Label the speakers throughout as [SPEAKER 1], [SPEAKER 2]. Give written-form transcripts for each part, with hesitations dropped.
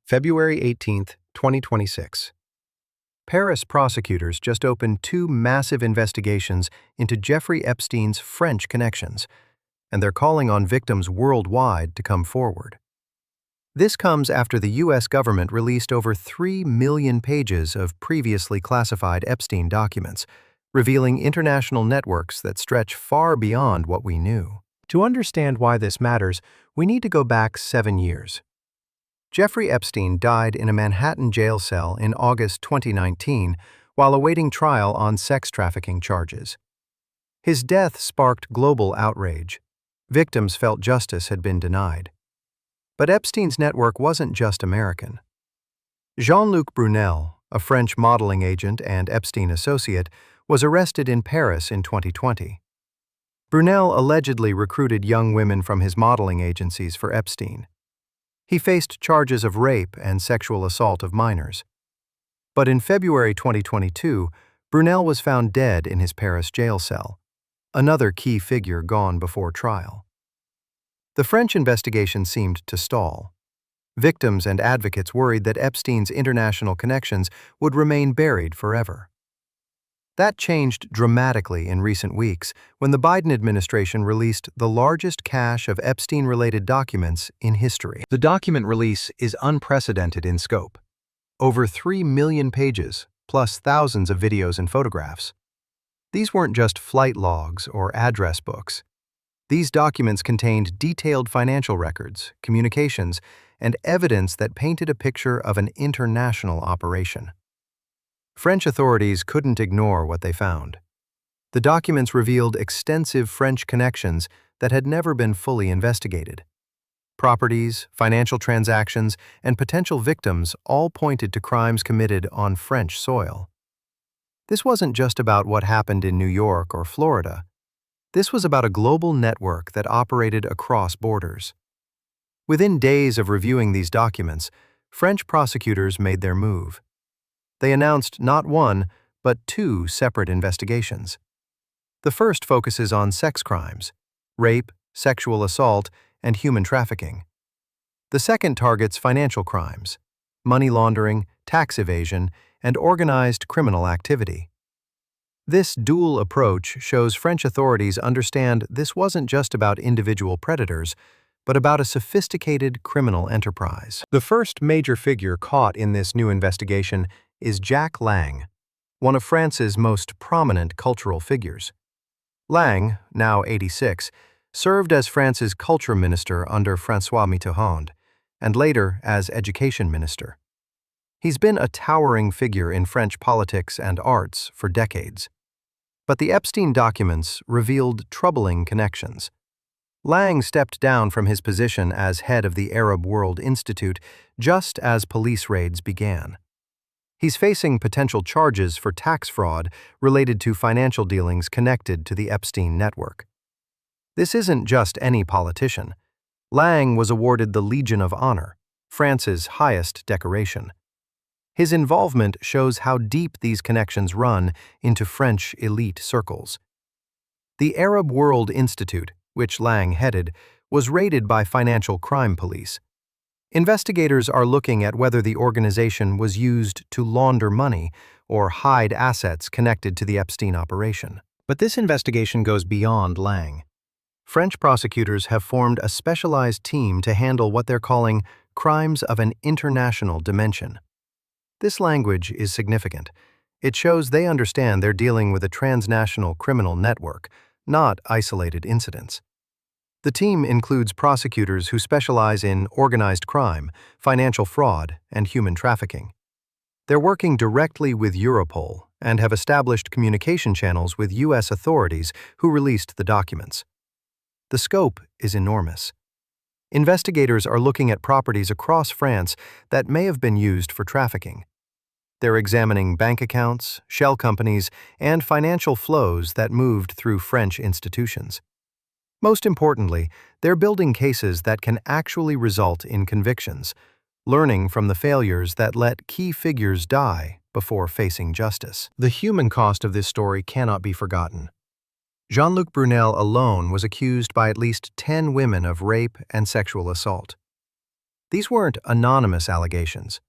[SPEAKER 1] February 18, 2026. Paris prosecutors just opened two massive investigations into Jeffrey Epstein's French connections, and they're calling on victims worldwide to come forward. This comes after the U.S. government released over 3 million pages of previously classified Epstein documents, revealing international networks that stretch far beyond what we knew. To understand why this matters, we need to go back 7 years. Jeffrey Epstein died in a Manhattan jail cell in August 2019 while awaiting trial on sex trafficking charges. His death sparked global outrage. Victims felt justice had been denied. But Epstein's network wasn't just American. Jean-Luc Brunel, a French modeling agent and Epstein associate, was arrested in Paris in 2020. Brunel allegedly recruited young women from his modeling agencies for Epstein. He faced charges of rape and sexual assault of minors. But in February 2022, Brunel was found dead in his Paris jail cell, another key figure gone before trial. The French investigation seemed to stall. Victims and advocates worried that Epstein's international connections would remain buried forever. That changed dramatically in recent weeks when the Biden administration released the largest cache of Epstein-related documents in history. The document release is unprecedented in scope. Over 3 million pages, plus thousands of videos and photographs. These weren't just flight logs or address books. These documents contained detailed financial records, communications, and evidence that painted a picture of an international operation. French authorities couldn't ignore what they found. The documents revealed extensive French connections that had never been fully investigated. Properties, financial transactions, and potential victims all pointed to crimes committed on French soil. This wasn't just about what happened in New York or Florida. This was about a global network that operated across borders. Within days of reviewing these documents, French prosecutors made their move. They announced not one, but 2 separate investigations. The first focuses on sex crimes, rape, sexual assault, and human trafficking. The second targets financial crimes, money laundering, tax evasion, and organized criminal activity. This dual approach shows French authorities understand this wasn't just about individual predators, but about a sophisticated criminal enterprise. The first major figure caught in this new investigation is Jack Lang, one of France's most prominent cultural figures. Lang, now 86, served as France's culture minister under François Mitterrand, and later as education minister. He's been a towering figure in French politics and arts for decades. But the Epstein documents revealed troubling connections. Lang stepped down from his position as head of the Arab World Institute just as police raids began. He's facing potential charges for tax fraud related to financial dealings connected to the Epstein network. This isn't just any politician. Lang was awarded the Legion of Honor, France's highest decoration. His involvement shows how deep these connections run into French elite circles. The Arab World Institute, which Lang headed, was raided by financial crime police. Investigators are looking at whether the organization was used to launder money or hide assets connected to the Epstein operation. But this investigation goes beyond Lang. French prosecutors have formed a specialized team to handle what they're calling crimes of an international dimension. This language is significant. It shows they understand they're dealing with a transnational criminal network, not isolated incidents. The team includes prosecutors who specialize in organized crime, financial fraud, and human trafficking. They're working directly with Europol and have established communication channels with U.S. authorities who released the documents. The scope is enormous. Investigators are looking at properties across France that may have been used for trafficking. They're examining bank accounts, shell companies, and financial flows that moved through French institutions. Most importantly, they're building cases that can actually result in convictions, learning from the failures that let key figures die before facing justice. The human cost of this story cannot be forgotten. Jean-Luc Brunel alone was accused by at least 10 women of rape and sexual assault. These weren't anonymous allegations.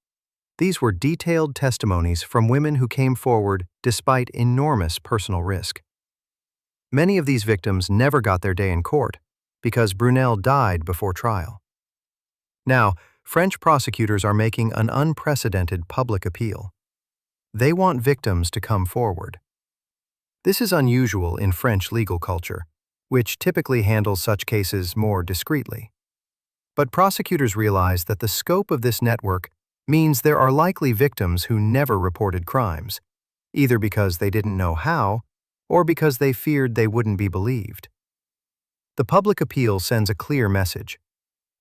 [SPEAKER 1] These were detailed testimonies from women who came forward despite enormous personal risk. Many of these victims never got their day in court because Brunel died before trial. Now, French prosecutors are making an unprecedented public appeal. They want victims to come forward. This is unusual in French legal culture, which typically handles such cases more discreetly. But prosecutors realize that the scope of this network means there are likely victims who never reported crimes, either because they didn't know how or because they feared they wouldn't be believed. The public appeal sends a clear message.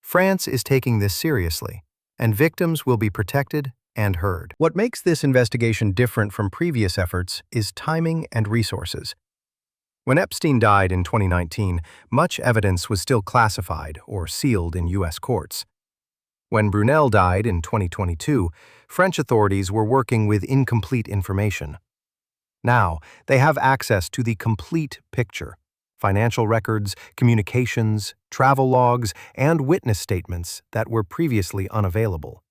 [SPEAKER 1] France is taking this seriously, and victims will be protected and heard. What makes this investigation different from previous efforts is timing and resources. When Epstein died in 2019, much evidence was still classified or sealed in U.S. courts. When Brunel died in 2022, French authorities were working with incomplete information. Now, they have access to the complete picture: financial records, communications, travel logs, and witness statements that were previously unavailable.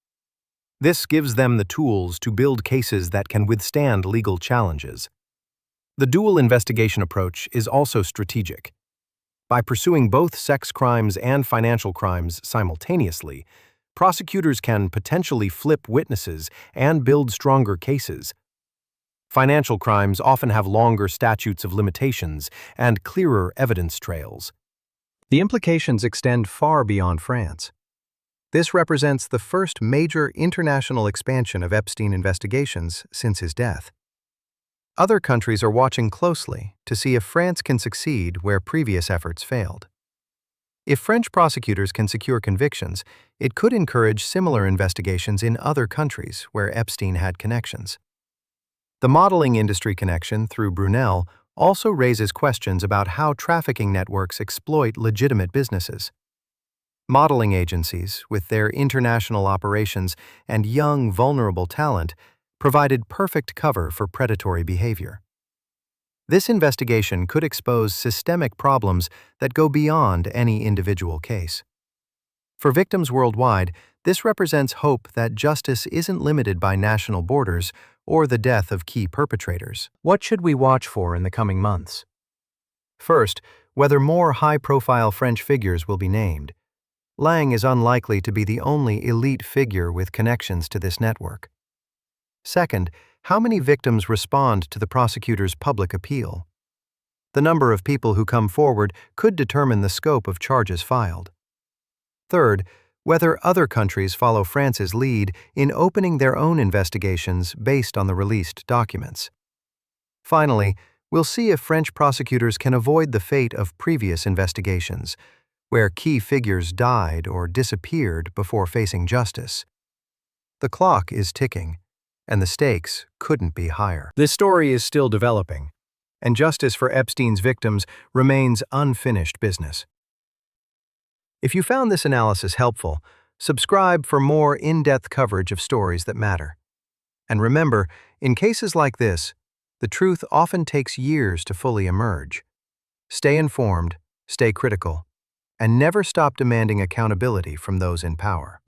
[SPEAKER 1] This gives them the tools to build cases that can withstand legal challenges. The dual investigation approach is also strategic. By pursuing both sex crimes and financial crimes simultaneously, prosecutors can potentially flip witnesses and build stronger cases. Financial crimes often have longer statutes of limitations and clearer evidence trails. The implications extend far beyond France. This represents the first major international expansion of Epstein investigations since his death. Other countries are watching closely to see if France can succeed where previous efforts failed. If French prosecutors can secure convictions, it could encourage similar investigations in other countries where Epstein had connections. The modeling industry connection through Brunel also raises questions about how trafficking networks exploit legitimate businesses. Modeling agencies, with their international operations and young, vulnerable talent, provided perfect cover for predatory behavior. This investigation could expose systemic problems that go beyond any individual case. For victims worldwide, this represents hope that justice isn't limited by national borders or the death of key perpetrators. What should we watch for in the coming months? First, whether more high-profile French figures will be named. Lang is unlikely to be the only elite figure with connections to this network. Second, how many victims respond to the prosecutor's public appeal? The number of people who come forward could determine the scope of charges filed. Third, whether other countries follow France's lead in opening their own investigations based on the released documents. Finally, we'll see if French prosecutors can avoid the fate of previous investigations, where key figures died or disappeared before facing justice. The clock is ticking, and the stakes couldn't be higher. This story is still developing, and justice for Epstein's victims remains unfinished business. If you found this analysis helpful, subscribe for more in-depth coverage of stories that matter. And remember, in cases like this, the truth often takes years to fully emerge. Stay informed, stay critical, and never stop demanding accountability from those in power.